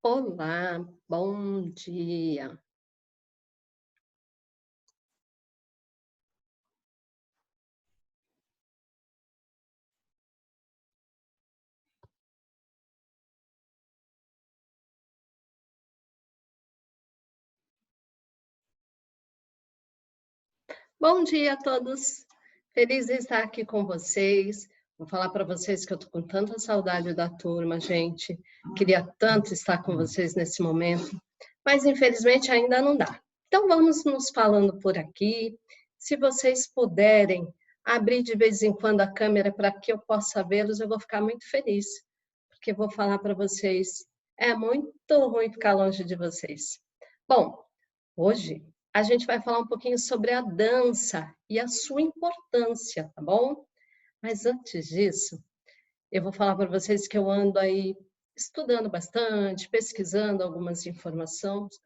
Olá, bom dia. Bom dia a todos. Feliz de estar aqui com vocês. Vou falar para vocês que eu estou com tanta saudade da turma, gente. Queria tanto estar com vocês nesse momento, mas infelizmente ainda não dá. Então vamos nos falando por aqui. Se vocês puderem abrir de vez em quando a câmera para que eu possa vê-los, eu vou ficar muito feliz, porque vou falar para vocês, é muito ruim ficar longe de vocês. Bom, hoje a gente vai falar um pouquinho sobre a dança e a sua importância, tá bom? Mas antes disso, eu vou falar para vocês que eu ando aí estudando bastante, pesquisando algumas informações,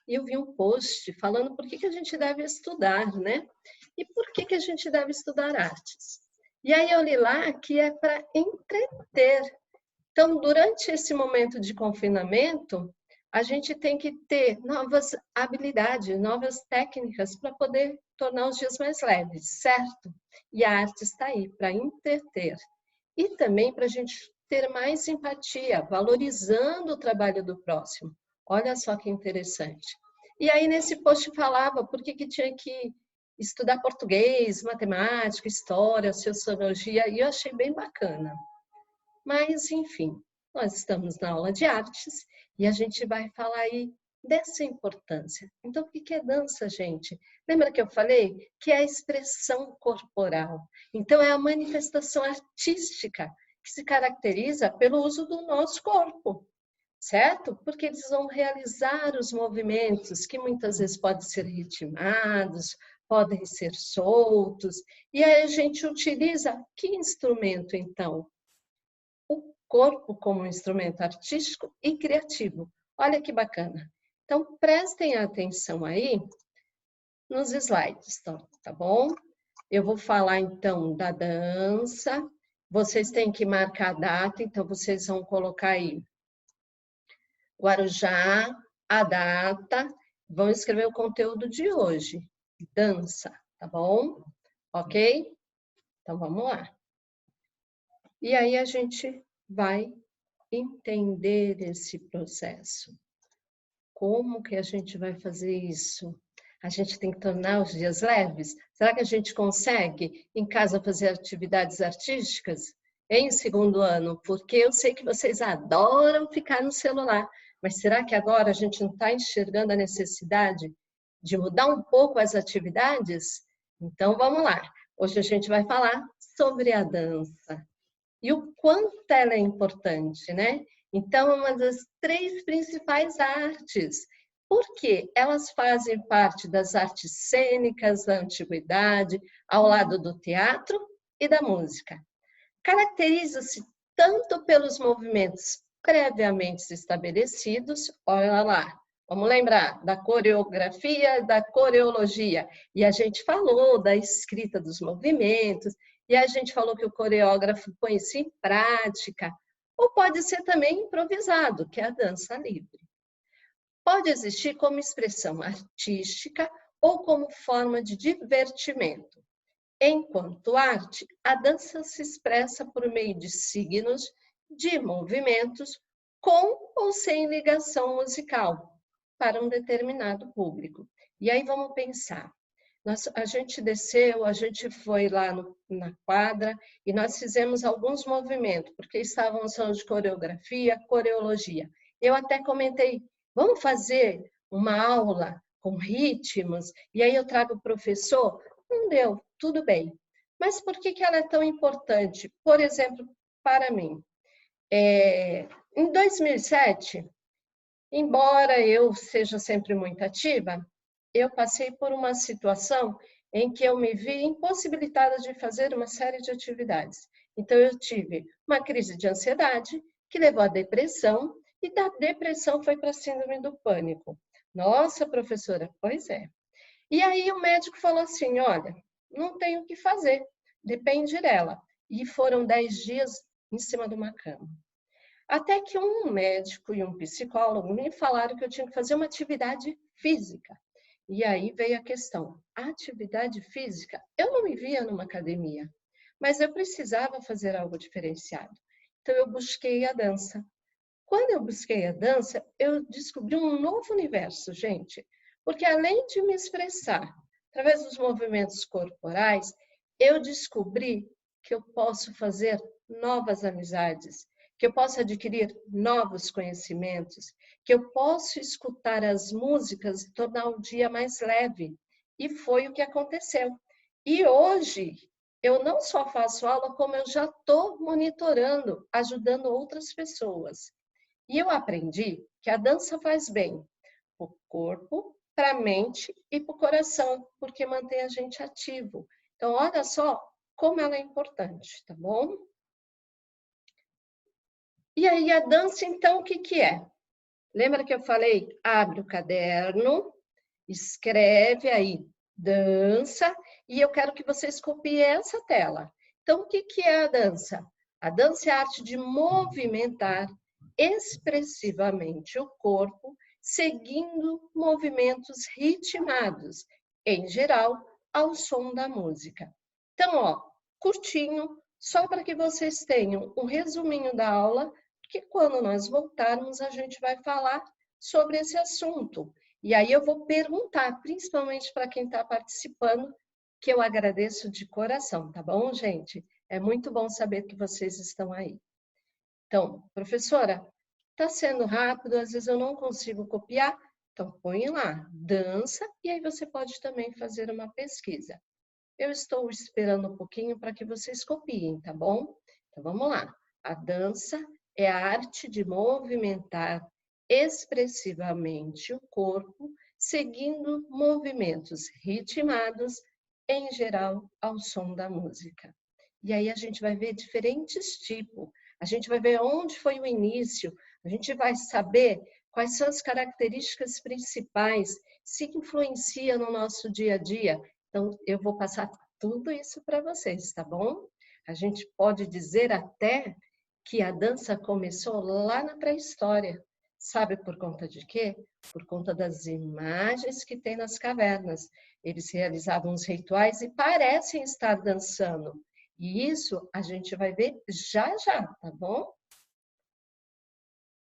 e eu vi um post falando por que a gente deve estudar, né? E por que a gente deve estudar artes. E aí eu li lá que é para entreter. Então, durante esse momento de confinamento, a gente tem que ter novas habilidades, novas técnicas para poder tornar os dias mais leves, certo? E a arte está aí para entreter. E também para a gente ter mais empatia, valorizando o trabalho do próximo. Olha só que interessante. E aí, nesse post falava por que tinha que estudar português, matemática, história, sociologia, e eu achei bem bacana. Mas, enfim, nós estamos na aula de artes e a gente vai falar aí dessa importância. Então, o que é dança, gente? Lembra que eu falei que é a expressão corporal? Então, é a manifestação artística que se caracteriza pelo uso do nosso corpo, certo? Porque eles vão realizar os movimentos que muitas vezes podem ser ritmados, podem ser soltos, e aí a gente utiliza que instrumento, então? O corpo como um instrumento artístico e criativo. Olha que bacana. Então, prestem atenção aí nos slides, tá bom? Eu vou falar, então, da dança. Vocês têm que marcar a data, então vocês vão colocar aí Guarujá, a data, vão escrever o conteúdo de hoje. Dança, tá bom? Ok? Então, vamos lá. E aí a gente vai entender esse processo. Como que a gente vai fazer isso? A gente tem que tornar os dias leves? Será que a gente consegue em casa fazer atividades artísticas em segundo ano? Porque eu sei que vocês adoram ficar no celular, mas será que agora a gente não está enxergando a necessidade de mudar um pouco as atividades? Então vamos lá. Hoje a gente vai falar sobre a dança e o quanto ela é importante, né? Então, é uma das três principais artes, porque elas fazem parte das artes cênicas da antiguidade, ao lado do teatro e da música. Caracteriza-se tanto pelos movimentos previamente estabelecidos, olha lá, vamos lembrar da coreografia, da coreologia, e a gente falou da escrita dos movimentos, e a gente falou que o coreógrafo põe isso em prática, ou pode ser também improvisado, que é a dança livre. Pode existir como expressão artística ou como forma de divertimento. Enquanto arte, a dança se expressa por meio de signos, de movimentos, com ou sem ligação musical, para um determinado público. E aí vamos pensar. A gente desceu, a gente foi lá na quadra e nós fizemos alguns movimentos, porque estávamos falando de coreografia, coreologia. Eu até comentei, vamos fazer uma aula com ritmos, e aí eu trago o professor? Não deu, tudo bem. Mas por que ela é tão importante? Por exemplo, para mim, em 2007, embora eu seja sempre muito ativa, eu passei por uma situação em que eu me vi impossibilitada de fazer uma série de atividades. Então, eu tive uma crise de ansiedade que levou à depressão, e da depressão foi para a síndrome do pânico. Nossa, professora, pois é. E aí o médico falou assim, olha, não tem o que fazer, depende dela. E foram 10 dias em cima de uma cama. Até que um médico e um psicólogo me falaram que eu tinha que fazer uma atividade física. E aí veio a questão, a atividade física, eu não me via numa academia, mas eu precisava fazer algo diferenciado. Então eu busquei a dança. Quando eu busquei a dança, eu descobri um novo universo, gente. Porque além de me expressar através dos movimentos corporais, eu descobri que eu posso fazer novas amizades, que eu posso adquirir novos conhecimentos, que eu posso escutar as músicas e tornar o dia mais leve. E foi o que aconteceu. E hoje, eu não só faço aula, como eu já estou monitorando, ajudando outras pessoas. E eu aprendi que a dança faz bem para o corpo, para a mente e para o coração, porque mantém a gente ativo. Então, olha só como ela é importante, tá bom? E aí, a dança, então, o que que é? Lembra que eu falei? Abre o caderno, escreve aí, dança, e eu quero que vocês copiem essa tela. Então, o que que é a dança? A dança é a arte de movimentar expressivamente o corpo, seguindo movimentos ritmados, em geral, ao som da música. Então, ó, curtinho, só para que vocês tenham um resuminho da aula, porque quando nós voltarmos, a gente vai falar sobre esse assunto. E aí eu vou perguntar, principalmente para quem está participando, que eu agradeço de coração, tá bom, gente? É muito bom saber que vocês estão aí. Então, professora, está sendo rápido, às vezes eu não consigo copiar, então põe lá, dança, e aí você pode também fazer uma pesquisa. Eu estou esperando um pouquinho para que vocês copiem, tá bom? Então vamos lá. A dança é a arte de movimentar expressivamente o corpo, seguindo movimentos ritmados, em geral, ao som da música. E aí a gente vai ver diferentes tipos. A gente vai ver onde foi o início, a gente vai saber quais são as características principais, se influencia no nosso dia a dia. Então, eu vou passar tudo isso para vocês, tá bom? A gente pode dizer até que a dança começou lá na pré-história. Sabe por conta de quê? Por conta das imagens que tem nas cavernas. Eles realizavam os rituais e parecem estar dançando. E isso a gente vai ver já já, tá bom?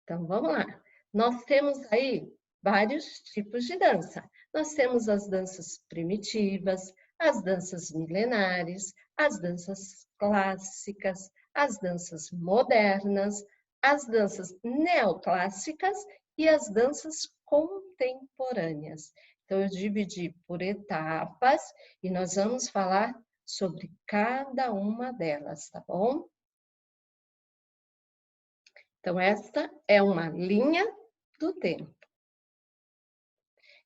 Então, vamos lá. Nós temos aí vários tipos de dança. Nós temos as danças primitivas, as danças milenares, as danças clássicas, as danças modernas, as danças neoclássicas e as danças contemporâneas. Então, eu dividi por etapas e nós vamos falar sobre cada uma delas, tá bom? Então, esta é uma linha do tempo.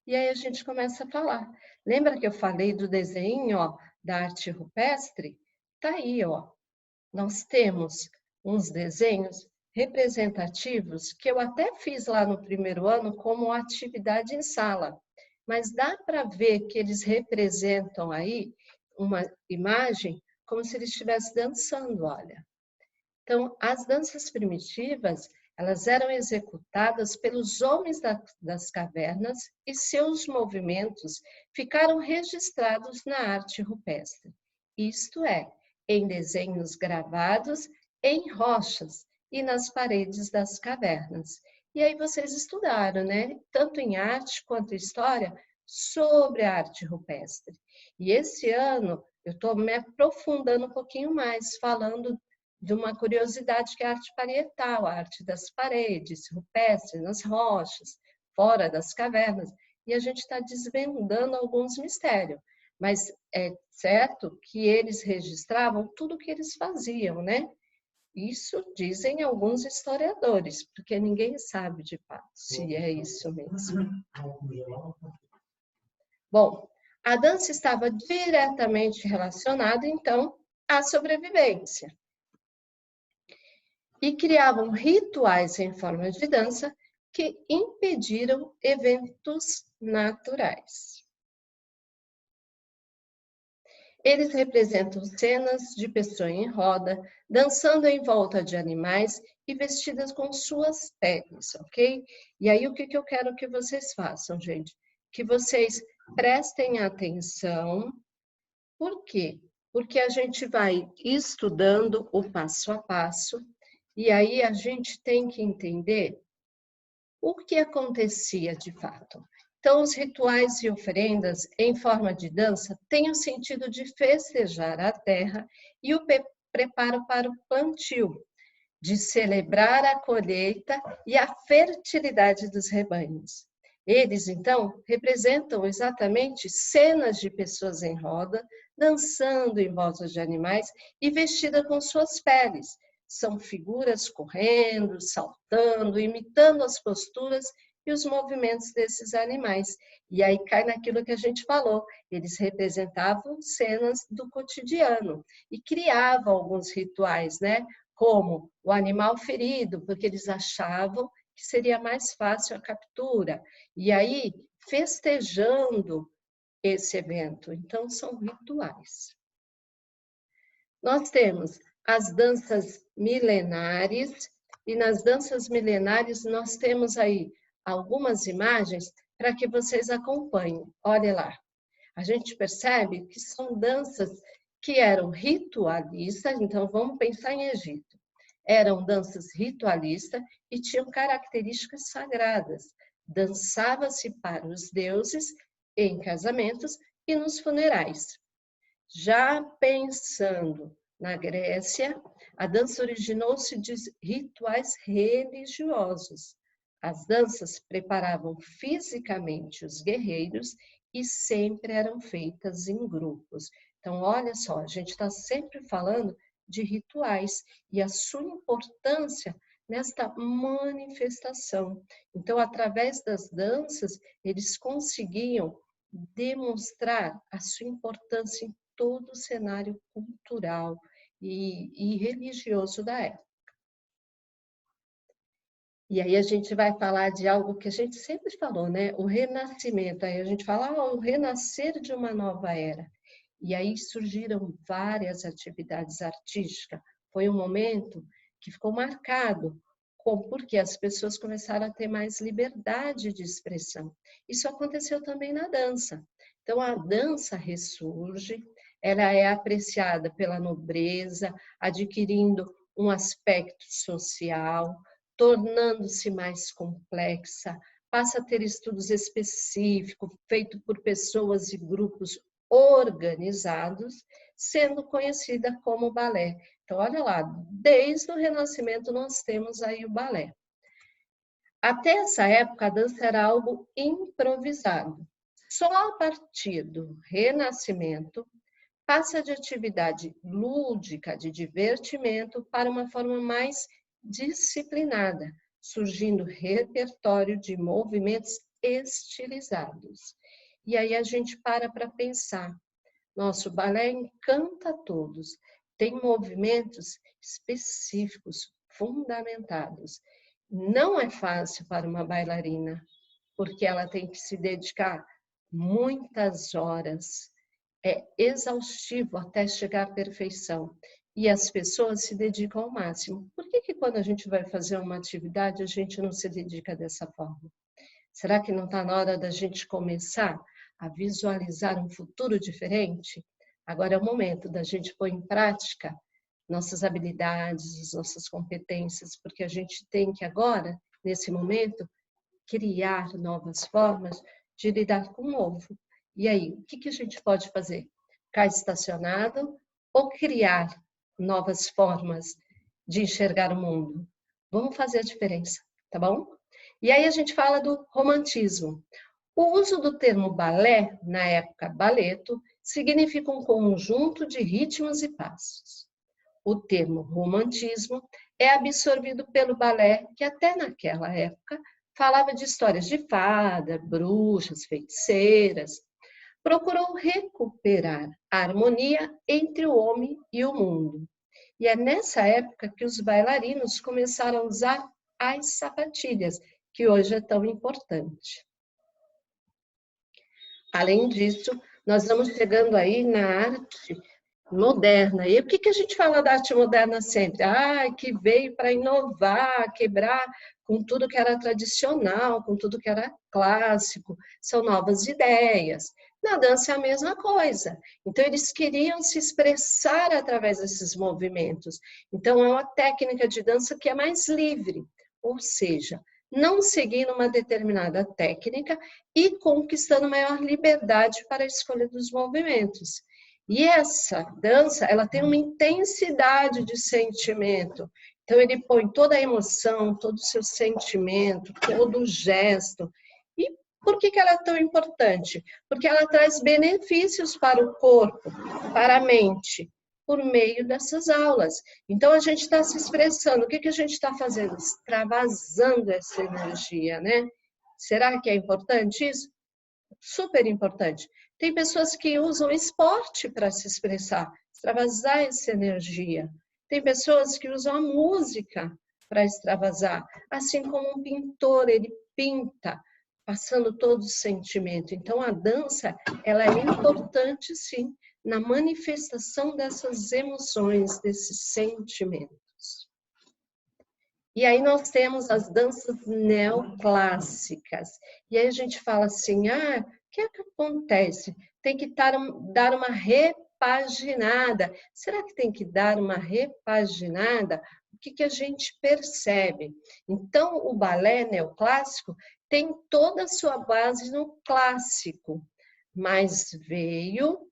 E aí a gente começa a falar. Lembra que eu falei do desenho, ó, da arte rupestre? Tá aí, ó. Nós temos uns desenhos representativos que eu até fiz lá no primeiro ano como atividade em sala. Mas dá para ver que eles representam aí uma imagem como se eles estivessem dançando, olha. Então, as danças primitivas, elas eram executadas pelos homens das cavernas e seus movimentos ficaram registrados na arte rupestre. Isto é, em desenhos gravados em rochas e nas paredes das cavernas. E aí vocês estudaram, né? Tanto em arte quanto em história, sobre a arte rupestre. E esse ano eu estou me aprofundando um pouquinho mais, falando de uma curiosidade que é a arte parietal, a arte das paredes, rupestre, nas rochas, fora das cavernas, e a gente está desvendando alguns mistérios. Mas é certo que eles registravam tudo o que eles faziam, né? Isso dizem alguns historiadores, porque ninguém sabe de fato se é isso mesmo. Bom, a dança estava diretamente relacionada, então, à sobrevivência. E criavam rituais em forma de dança que impediram eventos naturais. Eles representam cenas de pessoas em roda, dançando em volta de animais e vestidas com suas peles, ok? E aí, o que eu quero que vocês façam, gente? Que vocês prestem atenção. Por quê? Porque a gente vai estudando o passo a passo, e aí a gente tem que entender o que acontecia de fato. Então, os rituais e oferendas em forma de dança têm o sentido de festejar a terra e o preparo para o plantio, de celebrar a colheita e a fertilidade dos rebanhos. Eles, então, representam exatamente cenas de pessoas em roda, dançando em volta de animais e vestidas com suas peles. São figuras correndo, saltando, imitando as posturas e os movimentos desses animais. E aí cai naquilo que a gente falou, eles representavam cenas do cotidiano e criavam alguns rituais, né? Como o animal ferido, porque eles achavam que seria mais fácil a captura. E aí, festejando esse evento. Então, são rituais. Nós temos as danças milenares, e nas danças milenares nós temos aí algumas imagens para que vocês acompanhem. Olha lá. A gente percebe que são danças que eram ritualistas, então vamos pensar em Egito. Eram danças ritualistas e tinham características sagradas. Dançava-se para os deuses em casamentos e nos funerais. Já pensando na Grécia, a dança originou-se de rituais religiosos. As danças preparavam fisicamente os guerreiros e sempre eram feitas em grupos. Então, olha só, a gente está sempre falando de rituais e a sua importância nesta manifestação. Então, através das danças, eles conseguiam demonstrar a sua importância em todo o cenário cultural e religioso da época. E aí a gente vai falar de algo que a gente sempre falou, né? O renascimento. Aí a gente fala, o renascer de uma nova era. E aí surgiram várias atividades artísticas. Foi um momento que ficou marcado, porque as pessoas começaram a ter mais liberdade de expressão. Isso aconteceu também na dança. Então, a dança ressurge, ela é apreciada pela nobreza, adquirindo um aspecto social, tornando-se mais complexa, passa a ter estudos específicos, feitos por pessoas e grupos organizados, sendo conhecida como balé. Então, olha lá, desde o Renascimento nós temos aí o balé. Até essa época, a dança era algo improvisado. Só a partir do Renascimento, passa de atividade lúdica, de divertimento, para uma forma mais disciplinada, surgindo repertório de movimentos estilizados. E aí a gente para pensar. Nosso balé encanta todos, tem movimentos específicos, fundamentados. Não é fácil para uma bailarina, porque ela tem que se dedicar muitas horas. É exaustivo até chegar à perfeição. E as pessoas se dedicam ao máximo. Por que quando a gente vai fazer uma atividade, a gente não se dedica dessa forma? Será que não está na hora da gente começar a visualizar um futuro diferente? Agora é o momento da gente pôr em prática nossas habilidades, as nossas competências, porque a gente tem que agora, nesse momento, criar novas formas de lidar com o novo. E aí, o que a gente pode fazer? Ficar estacionado ou criar novas formas de enxergar o mundo? Vamos fazer a diferença, tá bom? E aí a gente fala do romantismo. O uso do termo balé, na época baleto, significa um conjunto de ritmos e passos. O termo romantismo é absorvido pelo balé, que até naquela época falava de histórias de fada, bruxas, feiticeiras. Procurou recuperar a harmonia entre o homem e o mundo. E é nessa época que os bailarinos começaram a usar as sapatilhas, que hoje é tão importante. Além disso, nós vamos chegando aí na arte moderna. E o que a gente fala da arte moderna sempre? Ah, que veio para inovar, quebrar com tudo que era tradicional, com tudo que era clássico, são novas ideias. Na dança é a mesma coisa. Então, eles queriam se expressar através desses movimentos. Então, é uma técnica de dança que é mais livre, ou seja, não seguindo uma determinada técnica e conquistando maior liberdade para a escolha dos movimentos. E essa dança, ela tem uma intensidade de sentimento. Então, ele põe toda a emoção, todo o seu sentimento, todo o gesto. E por que ela é tão importante? Porque ela traz benefícios para o corpo, para a mente, por meio dessas aulas. Então, a gente está se expressando. O que a gente está fazendo? Extravasando essa energia, né? Será que é importante isso? Super importante. Tem pessoas que usam esporte para se expressar, extravasar essa energia. Tem pessoas que usam a música para extravasar, assim como um pintor, ele pinta, passando todo o sentimento. Então, a dança, ela é importante, sim, na manifestação dessas emoções, desses sentimentos. E aí nós temos as danças neoclássicas. E aí a gente fala assim, o que é que acontece? Tem que dar uma repaginada. Será que tem que dar uma repaginada? O que a gente percebe? Então, o balé neoclássico tem toda a sua base no clássico, mas veio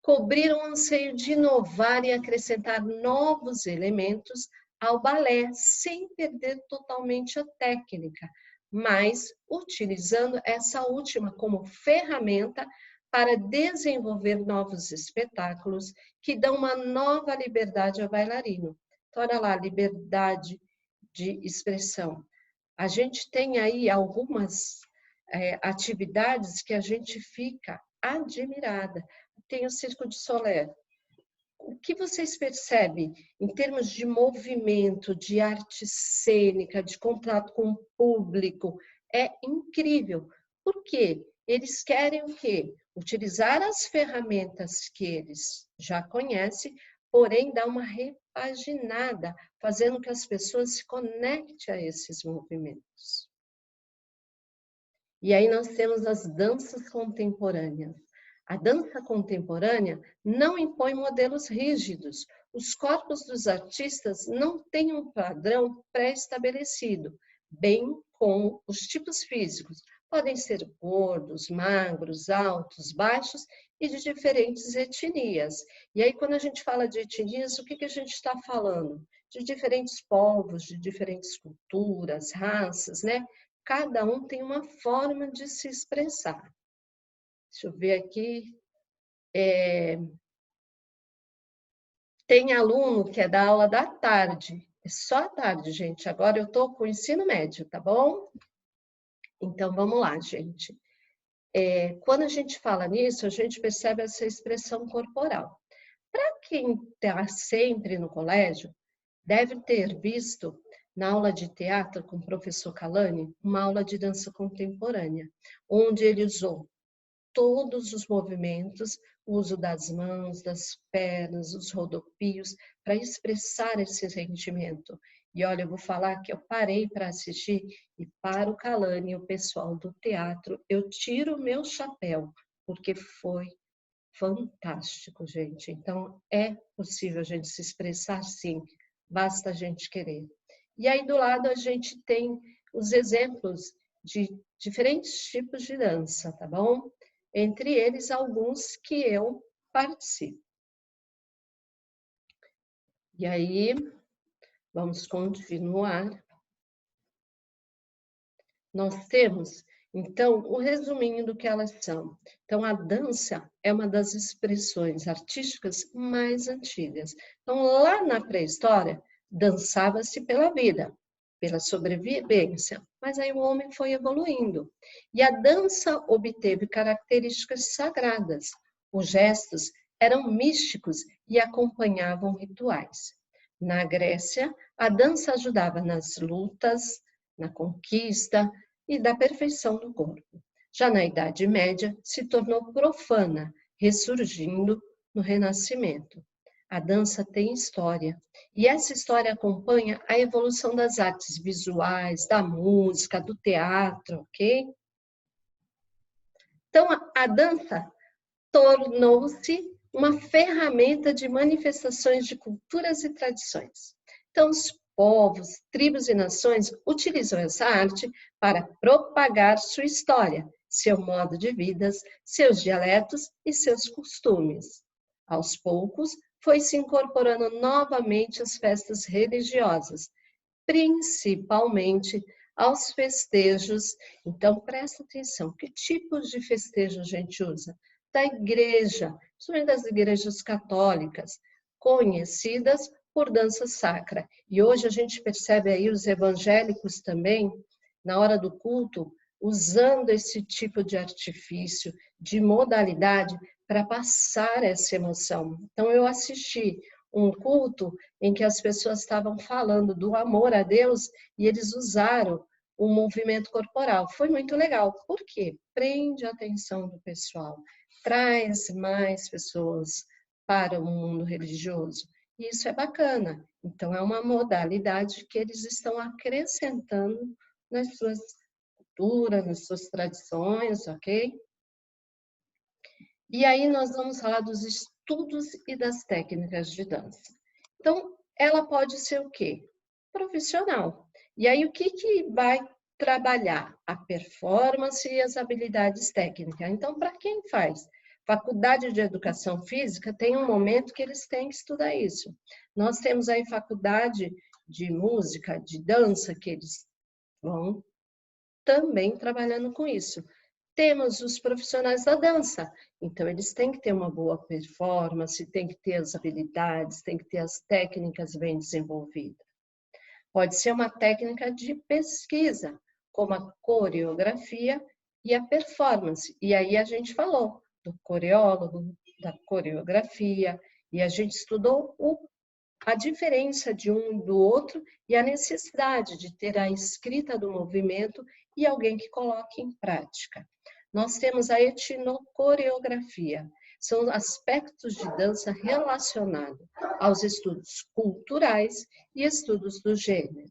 cobrir um anseio de inovar e acrescentar novos elementos ao balé, sem perder totalmente a técnica, mas utilizando essa última como ferramenta para desenvolver novos espetáculos que dão uma nova liberdade ao bailarino. Então, olha lá, liberdade de expressão. A gente tem aí algumas atividades que a gente fica admirada. Tem o Circo de Soleil. O que vocês percebem em termos de movimento, de arte cênica, de contato com o público? É incrível. Por quê? Eles querem o quê? Utilizar as ferramentas que eles já conhecem, porém dar uma repaginada, fazendo que as pessoas se conectem a esses movimentos. E aí nós temos as danças contemporâneas. A dança contemporânea não impõe modelos rígidos. Os corpos dos artistas não têm um padrão pré-estabelecido, bem como os tipos físicos. Podem ser gordos, magros, altos, baixos e de diferentes etnias. E aí, quando a gente fala de etnias, o que a gente está falando? De diferentes povos, de diferentes culturas, raças, né? Cada um tem uma forma de se expressar. Deixa eu ver aqui. Tem aluno que é da aula da tarde. É só à tarde, gente. Agora eu estou com o ensino médio, tá bom? Então, vamos lá, gente. Quando a gente fala nisso, a gente percebe essa expressão corporal. Para quem está sempre no colégio, deve ter visto na aula de teatro com o professor Kalani, uma aula de dança contemporânea, onde ele usou todos os movimentos, o uso das mãos, das pernas, os rodopios, para expressar esse sentimento. E olha, eu vou falar que eu parei para assistir e para o Kalani e o pessoal do teatro, eu tiro o meu chapéu, porque foi fantástico, gente. Então, é possível a gente se expressar sim, basta a gente querer. E aí do lado a gente tem os exemplos de diferentes tipos de dança, tá bom? Entre eles, alguns que eu participo. E aí, vamos continuar. Nós temos, então, o resuminho do que elas são. Então, a dança é uma das expressões artísticas mais antigas. Então, lá na pré-história, dançava-se pela vida, pela sobrevivência, mas aí o homem foi evoluindo. E a dança obteve características sagradas. Os gestos eram místicos e acompanhavam rituais. Na Grécia, a dança ajudava nas lutas, na conquista e da perfeição do corpo. Já na Idade Média, se tornou profana ressurgindo no Renascimento. A dança tem história, e essa história acompanha a evolução das artes visuais, da música, do teatro, ok? Então, a dança tornou-se uma ferramenta de manifestações de culturas e tradições. Então, os povos, tribos e nações utilizam essa arte para propagar sua história, seu modo de vida, seus dialetos e seus costumes. Aos poucos, foi se incorporando novamente às festas religiosas, principalmente aos festejos. Então, presta atenção, que tipos de festejo a gente usa? Da igreja, principalmente das igrejas católicas, conhecidas por dança sacra. E hoje a gente percebe aí os evangélicos também, na hora do culto, usando esse tipo de artifício, de modalidade, para passar essa emoção. Então, eu assisti um culto em que as pessoas estavam falando do amor a Deus e eles usaram o movimento corporal. Foi muito legal. Por quê? Prende a atenção do pessoal, traz mais pessoas para o mundo religioso. E isso é bacana. Então, é uma modalidade que eles estão acrescentando nas suas culturas, nas suas tradições, ok? E aí nós vamos falar dos estudos e das técnicas de dança. Então, ela pode ser o quê? Profissional. E aí, o que vai trabalhar? A performance e as habilidades técnicas. Então, para quem faz faculdade de educação física, tem um momento que eles têm que estudar isso. Nós temos aí faculdade de música, de dança, que eles vão também trabalhando com isso. Temos os profissionais da dança, então eles têm que ter uma boa performance, têm que ter as habilidades, têm que ter as técnicas bem desenvolvidas. Pode ser uma técnica de pesquisa, como a coreografia e a performance. E aí a gente falou do coreólogo, da coreografia, e a gente estudou a diferença de um do outro e a necessidade de ter a escrita do movimento e alguém que coloque em prática. Nós temos a etnocoreografia, são aspectos de dança relacionados aos estudos culturais e estudos do gênero.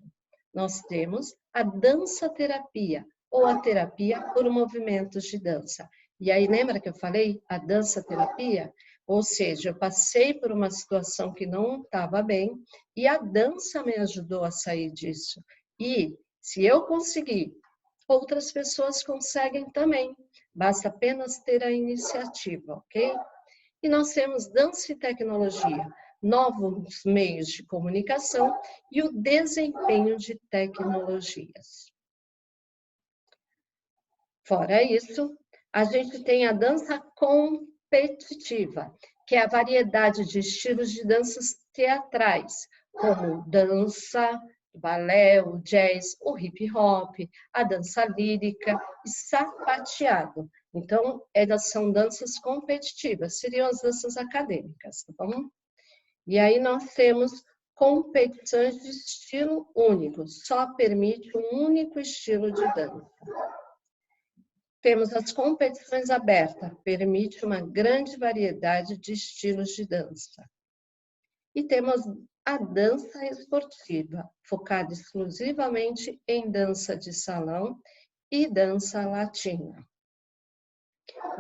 Nós temos a dança-terapia, ou a terapia por movimentos de dança. E aí, lembra que eu falei a dança-terapia? Ou seja, eu passei por uma situação que não estava bem e a dança me ajudou a sair disso. E se eu conseguir, outras pessoas conseguem também. Basta apenas ter a iniciativa, ok? E nós temos dança e tecnologia, novos meios de comunicação e o desempenho de tecnologias. Fora isso, a gente tem a dança competitiva, que é a variedade de estilos de danças teatrais, como dança, balé, o jazz, o hip hop, a dança lírica e sapateado. Então, elas são danças competitivas, seriam as danças acadêmicas, tá bom? E aí nós temos competições de estilo único, só permite um único estilo de dança. Temos as competições abertas, permite uma grande variedade de estilos de dança. E temos a dança esportiva, focada exclusivamente em dança de salão e dança latina.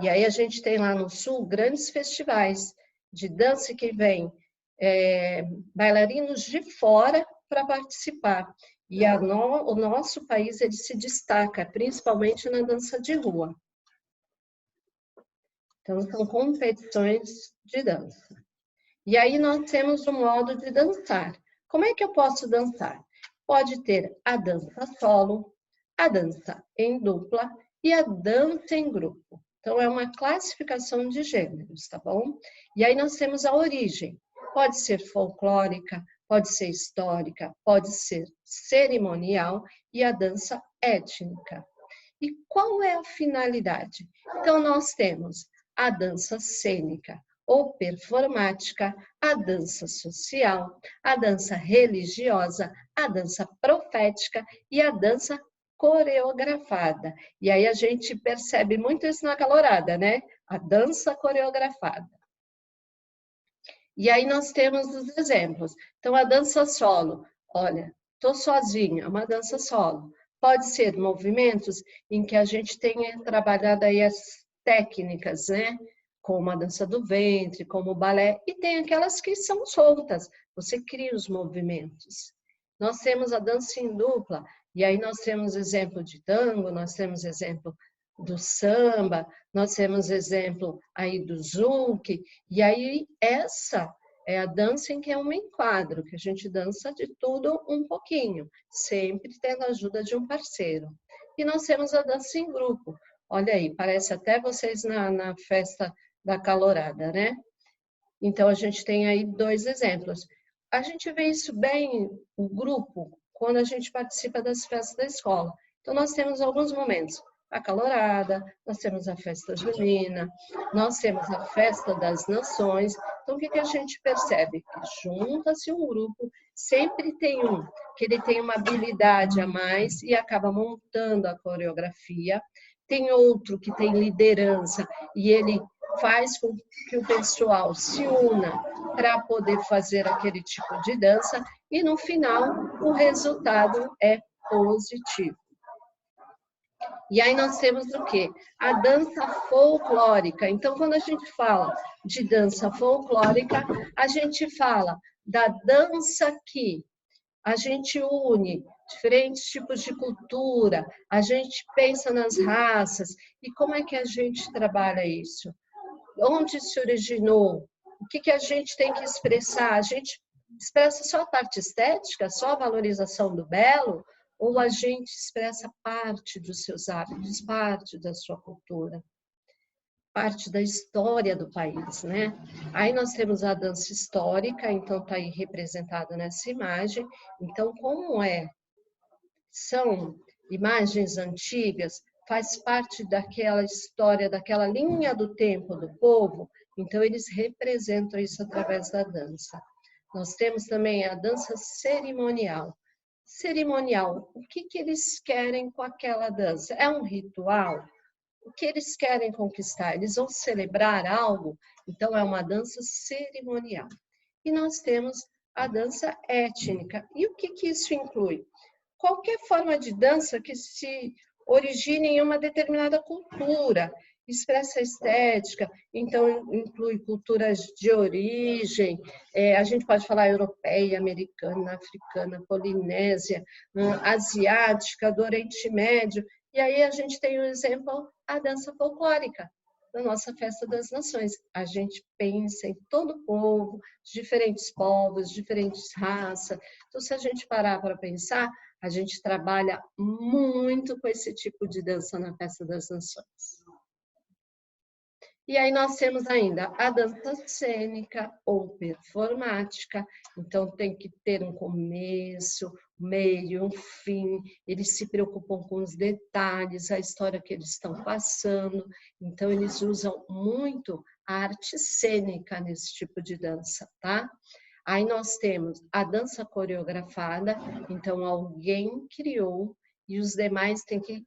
E aí a gente tem lá no Sul grandes festivais de dança que vem bailarinos de fora para participar. E o nosso país ele se destaca, principalmente na dança de rua. Então, são competições de dança. E aí nós temos o modo de dançar. Como é que eu posso dançar? Pode ter a dança solo, a dança em dupla e a dança em grupo. Então, é uma classificação de gêneros, tá bom? E aí nós temos a origem. Pode ser folclórica, pode ser histórica, pode ser cerimonial e a dança étnica. E qual é a finalidade? Então, nós temos a dança cênica ou performática, a dança social, a dança religiosa, a dança profética e a dança coreografada. E aí a gente percebe muito isso na calorada, né? a dança coreografada. E aí nós temos os exemplos. Então, a dança solo. Olha, estou sozinha, uma dança solo. Pode ser movimentos em que a gente tenha trabalhado aí as técnicas, né? Como a dança do ventre, como o balé. E tem aquelas que são soltas. Você cria os movimentos. Nós temos a dança em dupla. E aí nós temos exemplo de tango, nós temos exemplo do samba, nós temos exemplo aí do zouk, e aí essa é a dança em que é um enquadro, que a gente dança de tudo um pouquinho, sempre tendo a ajuda de um parceiro. E nós temos a dança em grupo. Olha aí, parece até vocês na festa da calorada, né? Então, a gente tem aí 2 exemplos. A gente vê isso bem, o grupo, quando a gente participa das festas da escola. Então, nós temos alguns momentos. A calorada, nós temos a festa junina, nós temos a festa das nações. Então, o que a gente percebe? Que junta-se um grupo, sempre tem um que ele tem uma habilidade a mais e acaba montando a coreografia. Tem outro que tem liderança e ele faz com que o pessoal se una para poder fazer aquele tipo de dança e no final o resultado é positivo. E aí nós temos o quê? A dança folclórica. Então, quando a gente fala de dança folclórica, a gente fala da dança que a gente une diferentes tipos de cultura, a gente pensa nas raças. E como é que a gente trabalha isso? Onde se originou? O que a gente tem que expressar? A gente expressa só a parte estética, só a valorização do belo? Ou a gente expressa parte dos seus hábitos, parte da sua cultura, parte da história do país, né? Aí nós temos a dança histórica, então está aí representada nessa imagem. Então, como são imagens antigas, faz parte daquela história, daquela linha do tempo do povo, então eles representam isso através da dança. Nós temos também a dança cerimonial. Cerimonial, o que eles querem com aquela dança? É um ritual? O que eles querem conquistar? Eles vão celebrar algo? Então é uma dança cerimonial. E nós temos a dança étnica. E o que isso inclui? Qualquer forma de dança que se origine em uma determinada cultura, expressa estética, então inclui culturas de origem, a gente pode falar europeia, americana, africana, polinésia, asiática, do Oriente Médio, e aí a gente tem o exemplo, a dança folclórica, na nossa Festa das Nações. A gente pensa em todo o povo, diferentes povos, diferentes raças. Então, se a gente parar para pensar, a gente trabalha muito com esse tipo de dança na Festa das Nações. E aí nós temos ainda a dança cênica ou performática, então tem que ter um começo, meio, um fim, eles se preocupam com os detalhes, a história que eles estão passando, então eles usam muito a arte cênica nesse tipo de dança, tá? Aí nós temos a dança coreografada, então alguém criou e os demais têm que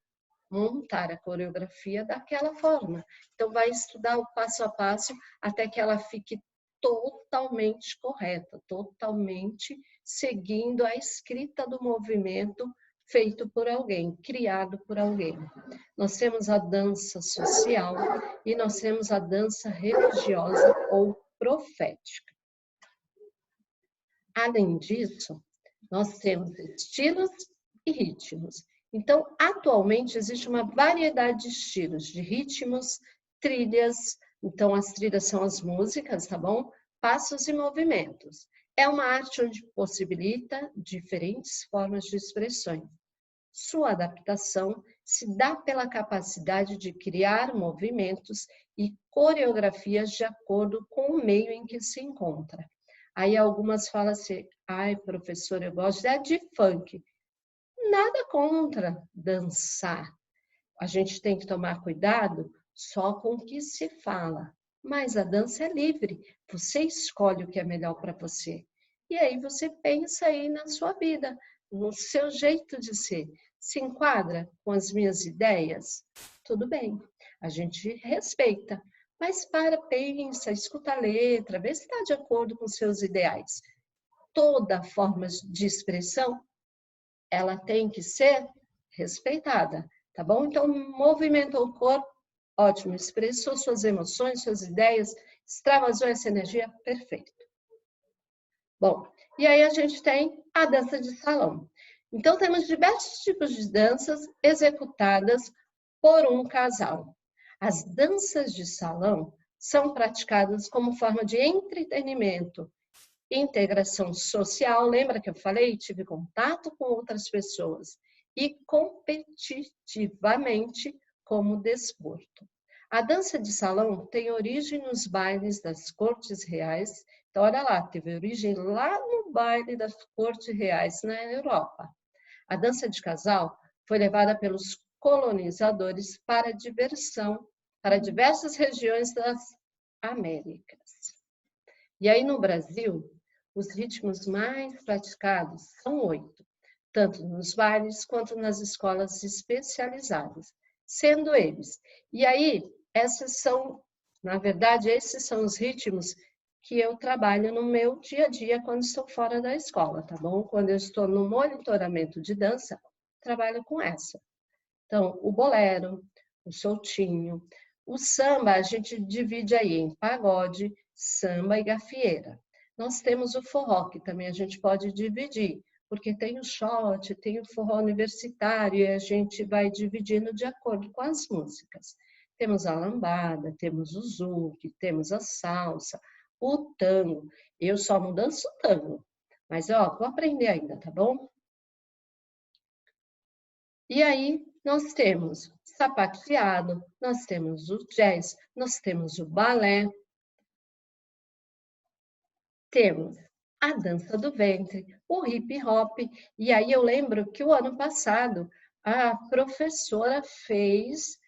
montar a coreografia daquela forma. Então, vai estudar o passo a passo até que ela fique totalmente correta, totalmente seguindo a escrita do movimento feito por alguém, criado por alguém. Nós temos a dança social e nós temos a dança religiosa ou profética. Além disso, nós temos estilos e ritmos. Então, atualmente, existe uma variedade de estilos, de ritmos, trilhas. Então, as trilhas são as músicas, tá bom? Passos e movimentos. É uma arte onde possibilita diferentes formas de expressão. Sua adaptação se dá pela capacidade de criar movimentos e coreografias de acordo com o meio em que se encontra. Aí algumas falam assim, ai, professora, eu gosto de funk. Nada contra dançar. A gente tem que tomar cuidado só com o que se fala. Mas a dança é livre. Você escolhe o que é melhor para você. E aí você pensa aí na sua vida, no seu jeito de ser. Se enquadra com as minhas ideias? Tudo bem. A gente respeita. Mas pensa, escuta a letra, vê se está de acordo com seus ideais. Toda forma de expressão, ela tem que ser respeitada, tá bom? Então, movimenta o corpo, ótimo, expressou suas emoções, suas ideias, extravasou essa energia, perfeito. Bom, e aí a gente tem a dança de salão. Então, temos diversos tipos de danças executadas por um casal. As danças de salão são praticadas como forma de entretenimento, integração social, lembra que eu falei? Tive contato com outras pessoas. E competitivamente como desporto. A dança de salão tem origem nos bailes das cortes reais. Então, olha lá, teve origem lá no baile das cortes reais na Europa. A dança de casal foi levada pelos colonizadores para diversão para diversas regiões das Américas. E aí no Brasil, os ritmos mais praticados são 8, tanto nos bailes quanto nas escolas especializadas, sendo eles. E aí, na verdade, esses são os ritmos que eu trabalho no meu dia a dia quando estou fora da escola, tá bom? Quando eu estou no monitoramento de dança, trabalho com essa. Então, o bolero, o soltinho, o samba a gente divide aí em pagode, samba e gafieira. Nós temos o forró, que também a gente pode dividir, porque tem o shot, tem o forró universitário, e a gente vai dividindo de acordo com as músicas. Temos a lambada, temos o zouk, temos a salsa, o tango. Eu só não danço tango, mas ó, vou aprender ainda, tá bom? E aí nós temos sapateado, nós temos o jazz, nós temos o balé, temos a dança do ventre, o hip hop. E aí eu lembro que o ano passado a professora fez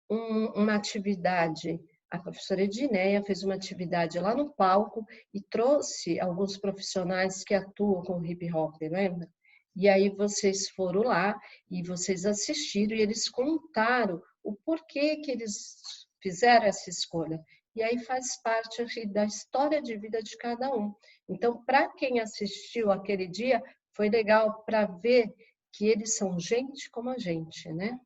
uma atividade, a professora Edneia fez uma atividade lá no palco e trouxe alguns profissionais que atuam com hip hop, lembra? E aí vocês foram lá e vocês assistiram e eles contaram o porquê que eles fizeram essa escolha. E aí faz parte da história de vida de cada um. Então, para quem assistiu aquele dia, foi legal para ver que eles são gente como a gente, né?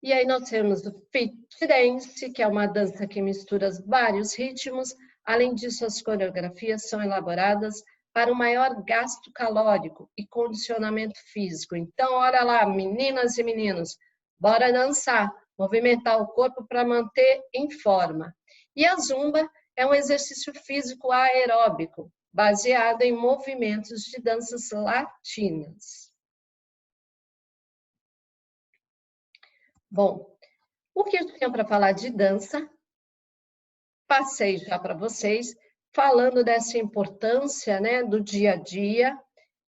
E aí nós temos o Fit Dance, que é uma dança que mistura vários ritmos. Além disso, as coreografias são elaboradas para o maior gasto calórico e condicionamento físico. Então, olha lá, meninas e meninos, bora dançar, movimentar o corpo para manter em forma. E a Zumba é um exercício físico aeróbico, baseado em movimentos de danças latinas. Bom, o que eu tinha para falar de dança, passei já para vocês, falando dessa importância, né, do dia a dia,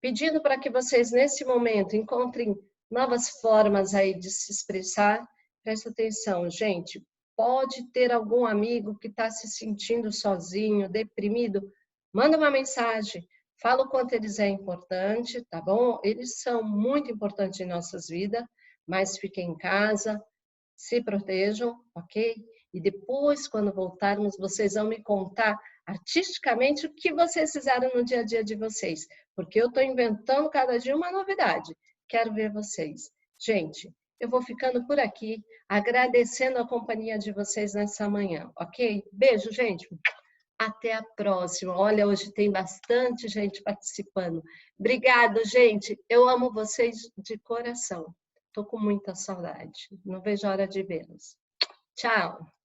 pedindo para que vocês, nesse momento, encontrem novas formas aí de se expressar. Presta atenção, gente, pode ter algum amigo que está se sentindo sozinho, deprimido, manda uma mensagem, fala o quanto eles é importante, tá bom? Eles são muito importantes em nossas vidas, mas fiquem em casa, se protejam, ok? E depois, quando voltarmos, vocês vão me contar artisticamente o que vocês fizeram no dia a dia de vocês, porque eu estou inventando cada dia uma novidade. Quero ver vocês. Gente, eu vou ficando por aqui, agradecendo a companhia de vocês nessa manhã, ok? Beijo, gente. Até a próxima. Olha, hoje tem bastante gente participando. Obrigado, gente. Eu amo vocês de coração. Estou com muita saudade. Não vejo a hora de vê-los. Tchau!